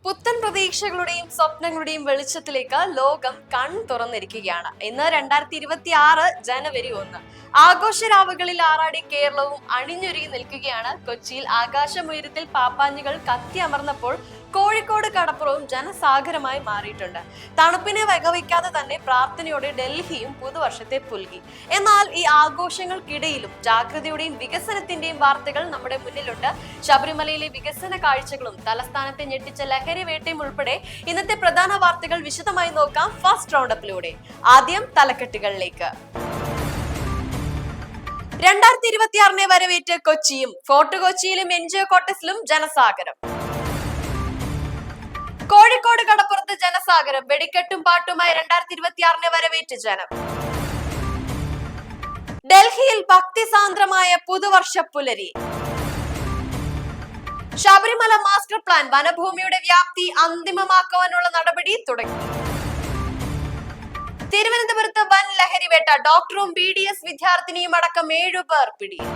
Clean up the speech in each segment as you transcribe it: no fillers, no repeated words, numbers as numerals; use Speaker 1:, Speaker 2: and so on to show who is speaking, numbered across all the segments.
Speaker 1: പുത്തൻ പ്രതീക്ഷകളുടെയും സ്വപ്നങ്ങളുടെയും വെളിച്ചത്തിലേക്ക് ലോകം കൺ തുറന്നിരിക്കുകയാണ്. ഇന്ന് 2026 ജനുവരി 1. ആഘോഷരാവുകളിൽ ആറാടി കേരളവും അണിഞ്ഞൊരുങ്ങി നിൽക്കുകയാണ്. കൊച്ചിയിൽ ആകാശമുയരത്തിൽ പാപ്പാഞ്ഞികൾ കത്തിയമർന്നപ്പോൾ കോഴിക്കോട് കടപ്പുറവും ജനസാഗരമായി മാറിയിട്ടുണ്ട്. തണുപ്പിനെ വകവയ്ക്കാതെ തന്നെ പ്രാർത്ഥനയോടെ ഡൽഹിയും പുതുവർഷത്തെ പുൽകി. എന്നാൽ ഈ ആഘോഷങ്ങൾക്കിടയിലും ജാഗ്രതയുടെയും വികസനത്തിന്റെയും വാർത്തകൾ നമ്മുടെ മുന്നിലുണ്ട്. ശബരിമലയിലെ വികസന കാഴ്ചകളും തലസ്ഥാനത്തെ ഞെട്ടിച്ച ലഹരി വേട്ടയും ഉൾപ്പെടെ ഇന്നത്തെ പ്രധാന വാർത്തകൾ വിശദമായി നോക്കാം ഫസ്റ്റ് റൗണ്ടപ്പിലൂടെ. ആദ്യം തലക്കെട്ടുകളിലേക്ക്. 2026 വരവേറ്റ് കൊച്ചിയും. ഫോർട്ട് കൊച്ചിയിലും എൻജിഒ കോട്ടസിലും ജനസാഗരം. കോഴിക്കോട് കടപ്പുറത്ത് ജനസാഗരം. വെടിക്കെട്ടും പാട്ടുമായി 2026 വരവേറ്റ് ജനം. ഡൽഹിയിൽ ഭക്തിസാന്ദ്രമായ പുതുവർഷ പുലരി. ശബരിമല മാസ്റ്റർ പ്ലാൻ വനഭൂമിയുടെ വ്യാപ്തി അന്തിമമാക്കുവാനുള്ള നടപടി തുടങ്ങി. തിരുവനന്തപുരത്ത് വൻ ലഹരിവേട്ട. ഡോക്ടറും BDS വിദ്യാർത്ഥിനിയും അടക്കം 7 പേർ പിടിയിൽ.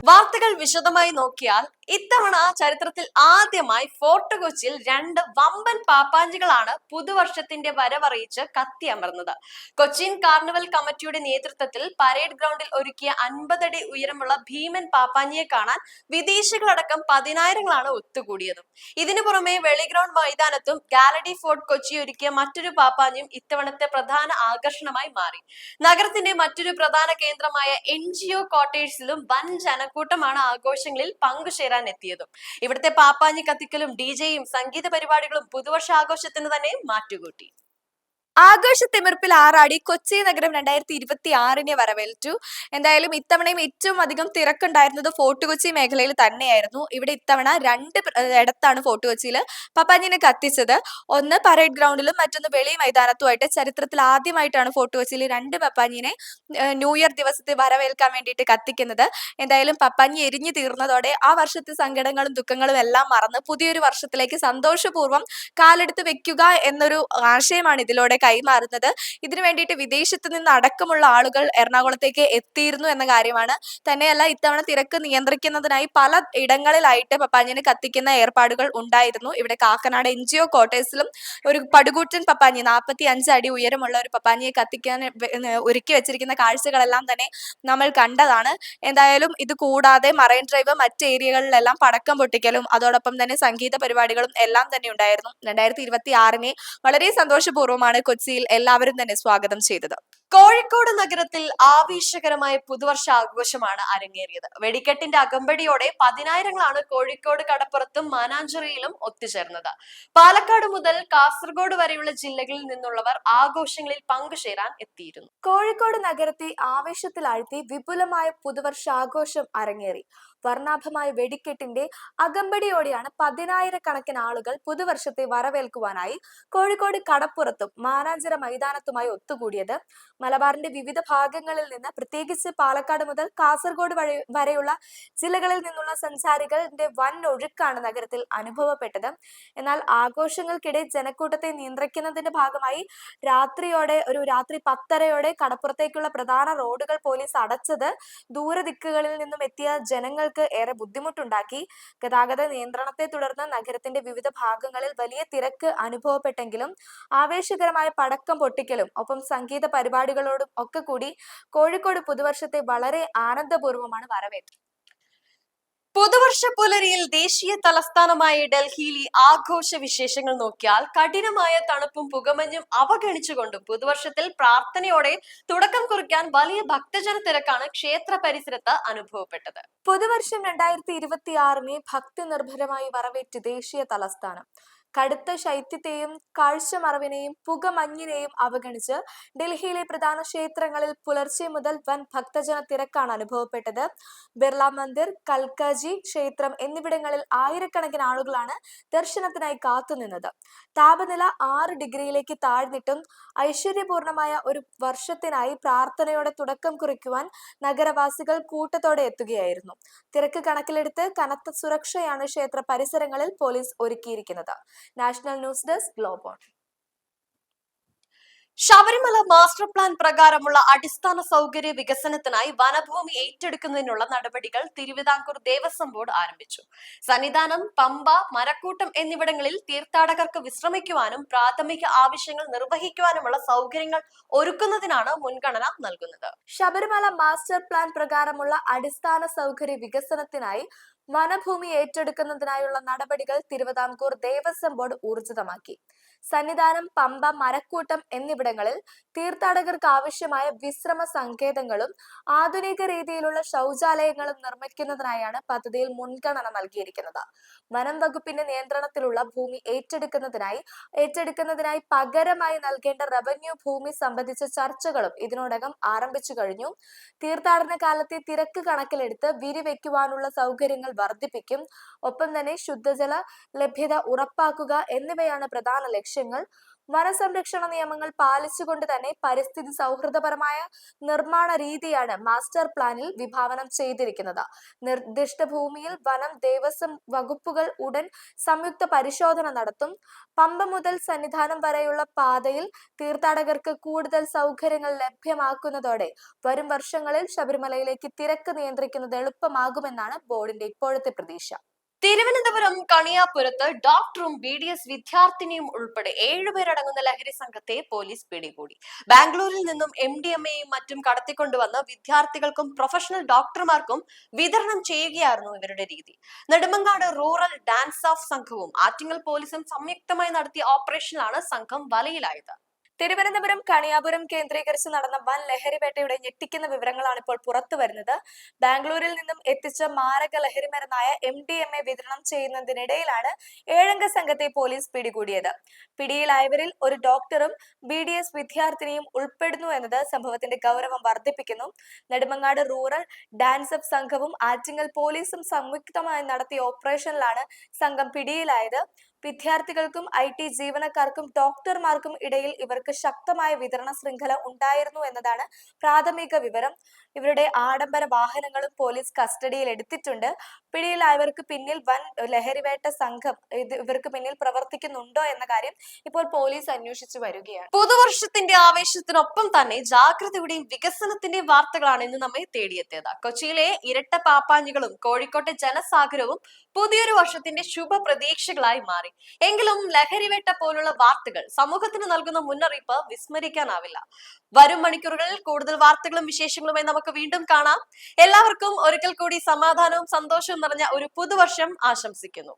Speaker 1: വാർത്തകൾ വിശദമായി നോക്കിയാൽ ഇത്തവണ ചരിത്രത്തിൽ ആദ്യമായി ഫോർട്ട് കൊച്ചിയിൽ 2 വമ്പൻ പാപ്പാഞ്ചികളാണ് പുതുവർഷത്തിന്റെ വരവറിയിച്ച് കത്തിയമർന്നത്. കൊച്ചിൻ കാർണിവൽ കമ്മിറ്റിയുടെ നേതൃത്വത്തിൽ പരേഡ് ഗ്രൗണ്ടിൽ ഒരുക്കിയ 50 അടി ഉയരമുള്ള ഭീമൻ പാപ്പാഞ്ചിയെ കാണാൻ വിദേശികളടക്കം പതിനായിരങ്ങളാണ് ഒത്തുകൂടിയത്. ഇതിനു പുറമെ വെളിഗ്രൗണ്ട് മൈതാനത്തും ഗാലഡി ഫോർട്ട് കൊച്ചി ഒരുക്കിയ മറ്റൊരു പാപ്പാഞ്ചിയും ഇത്തവണത്തെ പ്രധാന ആകർഷണമായി മാറി. നഗരത്തിന്റെ മറ്റൊരു പ്രധാന കേന്ദ്രമായ എൻജിഒ കോട്ടേഴ്സിലും വൻ ജനക്കൂട്ടമാണ് ആഘോഷങ്ങളിൽ പങ്കുചേരാൻ എത്തിയതും. ഇവിടുത്തെ പാപ്പാഞ്ഞി കത്തിക്കലും DJയും സംഗീത പരിപാടികളും പുതുവർഷാഘോഷത്തിന് തന്നെ മാറ്റുകൂട്ടി.
Speaker 2: ആഘോഷത്തിമിർപ്പിൽ ആറാടി കൊച്ചി നഗരം 2026 വരവേറ്റു. എന്തായാലും ഇത്തവണയും ഏറ്റവും അധികം തിരക്കുണ്ടായിരുന്നത് ഫോർട്ട് കൊച്ചി മേഖലയിൽ തന്നെയായിരുന്നു. ഇവിടെ ഇത്തവണ 2 ഇടത്താണ് ഫോർട്ട് കൊച്ചിയിൽ പപ്പാഞ്ഞിനെ കത്തിച്ചത്. ഒന്ന് പരേഡ് ഗ്രൗണ്ടിലും മറ്റൊന്ന് വെളി മൈതാനത്തുമായിട്ട്. ചരിത്രത്തിൽ ആദ്യമായിട്ടാണ് ഫോർട്ട് കൊച്ചിയിൽ 2 പപ്പാഞ്ഞിനെ ന്യൂ ഇയർ ദിവസത്തെ വരവേൽക്കാൻ വേണ്ടിയിട്ട് കത്തിക്കുന്നത്. എന്തായാലും പപ്പാഞ്ഞി എരിഞ്ഞു തീർന്നതോടെ ആ വർഷത്തെ സങ്കടങ്ങളും ദുഃഖങ്ങളും എല്ലാം മറന്ന് പുതിയൊരു വർഷത്തിലേക്ക് സന്തോഷപൂർവ്വം കാലെടുത്ത് വെക്കുക എന്നൊരു ആശയമാണ് ഇതിലൂടെ കൈമാറുന്നത്. ഇതിനു വേണ്ടിയിട്ട് വിദേശത്ത് നിന്ന് അടക്കമുള്ള ആളുകൾ എറണാകുളത്തേക്ക് എത്തിയിരുന്നു എന്ന കാര്യമാണ്. തന്നെയല്ല, ഇത്തവണ തിരക്ക് നിയന്ത്രിക്കുന്നതിനായി പല ഇടങ്ങളിലായിട്ട് പപ്പാഞ്ഞിനെ കത്തിക്കുന്ന ഏർപ്പാടുകൾ ഉണ്ടായിരുന്നു. ഇവിടെ കാക്കനാട് എൻജിഒ കോട്ടേഴ്സിലും ഒരു പടുകൂറ്റൻ പപ്പാഞ്ഞി 45 അടി ഉയരമുള്ള ഒരു പപ്പാഞ്ഞിയെ കത്തിക്കാൻ ഒരുക്കി വെച്ചിരിക്കുന്ന കാഴ്ചകളെല്ലാം തന്നെ നമ്മൾ കണ്ടതാണ്. എന്തായാലും ഇത് കൂടാതെ മറൈൻ ഡ്രൈവ് മറ്റ് ഏരിയകളിലെല്ലാം പടക്കം പൊട്ടിക്കലും അതോടൊപ്പം തന്നെ സംഗീത പരിപാടികളും എല്ലാം തന്നെ ഉണ്ടായിരുന്നു. 2026 വളരെ സന്തോഷപൂർവ്വമാണ് കൊച്ചിയിൽ എല്ലാവരും തന്നെ സ്വാഗതം ചെയ്തത്.
Speaker 1: കോഴിക്കോട് നഗരത്തിൽ ആവേശകരമായ പുതുവർഷ ആഘോഷമാണ് അരങ്ങേറിയത്. വെടിക്കെട്ടിന്റെ അകമ്പടിയോടെ പതിനായിരങ്ങളാണ് കോഴിക്കോട് കടപ്പുറത്തും മാനാഞ്ചിറയിലും ഒത്തുചേർന്നത്. പാലക്കാട് മുതൽ കാസർഗോഡ് വരെയുള്ള ജില്ലകളിൽ നിന്നുള്ളവർ ആഘോഷങ്ങളിൽ പങ്കുചേരാൻ എത്തിയിരുന്നു.
Speaker 2: കോഴിക്കോട് നഗരത്തെ ആവേശത്തിലാഴ്ത്തി വിപുലമായ പുതുവർഷാഘോഷം അരങ്ങേറി. വർണ്ണാഭമായ വെടിക്കെട്ടിന്റെ അകമ്പടിയോടെയാണ് 10,000-കണക്കിന് ആളുകൾ പുതുവർഷത്തെ വരവേൽക്കുവാനായി കോഴിക്കോട് കടപ്പുറത്തും മാനാഞ്ചിറ മൈതാനത്തുമായി ഒത്തുകൂടിയത്. മലബാറിന്റെ വിവിധ ഭാഗങ്ങളിൽ നിന്ന്, പ്രത്യേകിച്ച് പാലക്കാട് മുതൽ കാസർഗോഡ് വരെയുള്ള ജില്ലകളിൽ നിന്നുള്ള സഞ്ചാരികളുടെ വൻ ഒഴുക്കാണ് നഗരത്തിൽ അനുഭവപ്പെട്ടത്. എന്നാൽ ആഘോഷങ്ങൾക്കിടെ ജനക്കൂട്ടത്തെ നിയന്ത്രിക്കുന്നതിന്റെ ഭാഗമായി രാത്രി 10:30 കടപ്പുറത്തേക്കുള്ള പ്രധാന റോഡുകൾ പോലീസ് അടച്ചത് ദൂരദിക്കുകളിൽ നിന്നും എത്തിയ ജനങ്ങൾക്ക് ഏറെ ബുദ്ധിമുട്ടുണ്ടാക്കി. ഗതാഗത നിയന്ത്രണത്തെ തുടർന്ന് നഗരത്തിന്റെ വിവിധ ഭാഗങ്ങളിൽ വലിയ തിരക്ക് അനുഭവപ്പെട്ടെങ്കിലും ആവേശകരമായ പടക്കം പൊട്ടിക്കലും ഒപ്പം സംഗീത പരിപാടികളോടും ഒക്കെ കൂടി കോഴിക്കോട് പുതുവർഷത്തെ വളരെ ആനന്ദപൂർവ്വമാണ് വരവേറ്റത്.
Speaker 1: പുതുവർഷ പുലരിയിൽ ദേശീയ തലസ്ഥാനമായ ഡൽഹിയിലെ ആഘോഷ വിശേഷങ്ങൾ നോക്കിയാൽ കഠിനമായ തണുപ്പും പുകമഞ്ഞും അവഗണിച്ചുകൊണ്ടും പുതുവർഷത്തിൽ പ്രാർത്ഥനയോടെ തുടക്കം കുറിക്കാൻ വലിയ ഭക്തജന തിരക്കാണ് ക്ഷേത്ര പരിസരത്ത് അനുഭവപ്പെട്ടത്.
Speaker 2: പുതുവർഷം 2026 ഭക്തി നിർഭരമായി വരവേറ്റ് ദേശീയ തലസ്ഥാനം. കടുത്ത ശൈത്യത്തെയും കാഴ്ചമറവിനെയും പുകമഞ്ഞിനെയും അവഗണിച്ച് ഡൽഹിയിലെ പ്രധാന ക്ഷേത്രങ്ങളിൽ പുലർച്ചെ മുതൽ വൻ ഭക്തജന തിരക്കാണ് അനുഭവപ്പെട്ടത്. ബിർള മന്ദിർ, കൽക്കാജി ക്ഷേത്രം എന്നിവിടങ്ങളിൽ ആയിരക്കണക്കിന് ആളുകളാണ് ദർശനത്തിനായി കാത്തുനിന്നത്. താപനില 6 ഡിഗ്രിയിലേക്ക് താഴ്ന്നിട്ടും ഐശ്വര്യപൂർണമായ ഒരു വർഷത്തിനായി പ്രാർത്ഥനയോടെ തുടക്കം കുറിക്കുവാൻ നഗരവാസികൾ കൂട്ടത്തോടെ എത്തുകയായിരുന്നു. തിരക്ക് കണക്കിലെടുത്ത് കനത്ത സുരക്ഷയാണ് ക്ഷേത്ര പരിസരങ്ങളിൽ പോലീസ് ഒരുക്കിയിരിക്കുന്നത്. നാഷണൽ ന്യൂസ് ഡെസ്ക്, ഗ്ലോബോൺ.
Speaker 1: ശബരിമല മാസ്റ്റർ പ്ലാൻ പ്രകാരമുള്ള അടിസ്ഥാന സൗകര്യ വികസനത്തിനായി വനഭൂമി ഏറ്റെടുക്കുന്നതിനുള്ള നടപടികൾ തിരുവിതാംകൂർ ദേവസ്വം ബോർഡ് ആരംഭിച്ചു. സന്നിധാനം, പമ്പ, മരക്കൂട്ടം എന്നിവിടങ്ങളിൽ തീർത്ഥാടകർക്ക് വിശ്രമിക്കുവാനും പ്രാഥമിക ആവശ്യങ്ങൾ നിർവഹിക്കുവാനുമുള്ള സൗകര്യങ്ങൾ ഒരുക്കുന്നതിനാണ് മുൻഗണന നൽകുന്നത്.
Speaker 2: ശബരിമല മാസ്റ്റർ പ്ലാൻ പ്രകാരമുള്ള അടിസ്ഥാന സൗകര്യ വികസനത്തിനായി വനഭൂമി ഏറ്റെടുക്കുന്നതിനായുള്ള നടപടികൾ തിരുവിതാംകൂർ ദേവസ്വം ബോർഡ് ഊർജിതമാക്കി. സന്നിധാനം, പമ്പ, മരക്കൂട്ടം എന്നിവിടങ്ങളിൽ തീർത്ഥാടകർക്ക് ആവശ്യമായ വിശ്രമ സങ്കേതങ്ങളും ആധുനിക രീതിയിലുള്ള ശൗചാലയങ്ങളും നിർമ്മിക്കുന്നതിനായാണ് പദ്ധതിയിൽ മുൻഗണന നൽകിയിരിക്കുന്നത്. വനം വകുപ്പിന്റെ നിയന്ത്രണത്തിലുള്ള ഭൂമി ഏറ്റെടുക്കുന്നതിനായി പകരമായി നൽകേണ്ട റവന്യൂ ഭൂമി സംബന്ധിച്ച ചർച്ചകളും ഇതിനോടകം ആരംഭിച്ചു കഴിഞ്ഞു. തീർത്ഥാടന കാലത്തെ തിരക്ക് കണക്കിലെടുത്ത് വിരിവെക്കുവാനുള്ള സൗകര്യങ്ങൾ വർദ്ധിപ്പിക്കും. ഒപ്പം തന്നെ ശുദ്ധജല ലഭ്യത ഉറപ്പാക്കുക എന്നിവയാണ് പ്രധാന ലക്ഷ്യങ്ങൾ. വനസംരക്ഷണ നിയമങ്ങൾ പാലിച്ചുകൊണ്ട് തന്നെ പരിസ്ഥിതി സൗഹൃദപരമായ നിർമ്മാണ രീതിയാണ് മാസ്റ്റർ പ്ലാനിൽ വിഭാവനം ചെയ്തിരിക്കുന്നത്. നിർദ്ദിഷ്ട ഭൂമിയിൽ വനം, ദേവസ്വം വകുപ്പുകൾ ഉടൻ സംയുക്ത പരിശോധന നടത്തും. പമ്പ മുതൽ സന്നിധാനം വരെയുള്ള പാതയിൽ തീർത്ഥാടകർക്ക് കൂടുതൽ സൗകര്യങ്ങൾ ലഭ്യമാക്കുന്നതോടെ വരും വർഷങ്ങളിൽ ശബരിമലയിലേക്ക് തിരക്ക് നിയന്ത്രിക്കുന്നത് എളുപ്പമാകുമെന്നാണ് ബോർഡിന്റെ ഇപ്പോഴത്തെ പ്രതീക്ഷ.
Speaker 1: തിരുവനന്തപുരം കണിയാപുരത്ത് ഡോക്ടറും BDS വിദ്യാർത്ഥിനിയും ഉൾപ്പെടെ 7 പേരടങ്ങുന്ന ലഹരി സംഘത്തെ പോലീസ് പിടികൂടി. ബാംഗ്ലൂരിൽ നിന്നും MDMAയും മറ്റും കടത്തിക്കൊണ്ടുവന്ന് വിദ്യാർത്ഥികൾക്കും പ്രൊഫഷണൽ ഡോക്ടർമാർക്കും വിതരണം ചെയ്യുകയായിരുന്നു ഇവരുടെ രീതി. നെടുമങ്ങാട് റൂറൽ ഡാൻസ് ഓഫ് സംഘവും ആറ്റിങ്ങൽ പോലീസും സംയുക്തമായി നടത്തിയ ഓപ്പറേഷനിലാണ് സംഘം വലയിലായത്.
Speaker 2: തിരുവനന്തപുരം കണിയാപുരം കേന്ദ്രീകരിച്ച് നടന്ന വൻ ലഹരിവേട്ടയുടെ ഞെട്ടിക്കുന്ന വിവരങ്ങളാണ് ഇപ്പോൾ പുറത്തു വരുന്നത്. ബാംഗ്ലൂരിൽ നിന്നും എത്തിച്ച മാരക ലഹരിമരുന്നായ MDMA വിതരണം ചെയ്യുന്നതിനിടയിലാണ് 7 അംഗ സംഘത്തെ പോലീസ് പിടികൂടിയത്. പിടിയിലായവരിൽ ഒരു ഡോക്ടറും BDS വിദ്യാർത്ഥിനിയും ഉൾപ്പെടുന്നു എന്നത് സംഭവത്തിന്റെ ഗൗരവം വർദ്ധിപ്പിക്കുന്നു. നെടുമങ്ങാട് റൂറൽ ഡാൻസ് അപ്പ് സംഘവും ആറ്റിങ്ങൽ പോലീസും സംയുക്തമായി നടത്തിയ ഓപ്പറേഷനിലാണ് സംഘം പിടിയിലായത്. വിദ്യാർത്ഥികൾക്കും IT ജീവനക്കാർക്കും ഡോക്ടർമാർക്കും ഇടയിൽ ഇവർക്ക് ശക്തമായ വിതരണ ശൃംഖല ഉണ്ടായിരുന്നു എന്നതാണ് പ്രാഥമിക വിവരം. ഇവരുടെ ആഡംബര വാഹനങ്ങളും പോലീസ് കസ്റ്റഡിയിൽ എടുത്തിട്ടുണ്ട്. പിടിയിലായവർക്ക് പിന്നിൽ വൻ ലഹരിവേട്ട സംഘം ഇവർക്ക് പിന്നിൽ പ്രവർത്തിക്കുന്നുണ്ടോ എന്ന കാര്യം ഇപ്പോൾ പോലീസ് അന്വേഷിച്ചു വരികയാണ്.
Speaker 1: പുതുവർഷത്തിന്റെ ആവേശത്തിനൊപ്പം തന്നെ ജാഗ്രതയുടെയും വികസനത്തിന്റെയും വാർത്തകളാണ് ഇന്ന് നമ്മെ തേടിയെത്തിയത്. കൊച്ചിയിലെ ഇരട്ട പാപ്പാഞ്ഞികളും കോഴിക്കോട്ടെ ജനസാഗരവും പുതിയൊരു വർഷത്തിന്റെ ശുഭ പ്രതീക്ഷകളായി മാറി. എങ്കിലും ലഹരിവേട്ട പോലുള്ള വാർത്തകൾ സമൂഹത്തിന് നൽകുന്ന മുന്നറിയിപ്പ് വിസ്മരിക്കാനാവില്ല. വരും മണിക്കൂറുകളിൽ കൂടുതൽ വാർത്തകളും വിശേഷങ്ങളുമായി നമുക്ക് വീണ്ടും കാണാം. എല്ലാവർക്കും ഒരിക്കൽ കൂടി സമാധാനവും സന്തോഷവും നിറഞ്ഞ ഒരു പുതുവർഷം ആശംസിക്കുന്നു.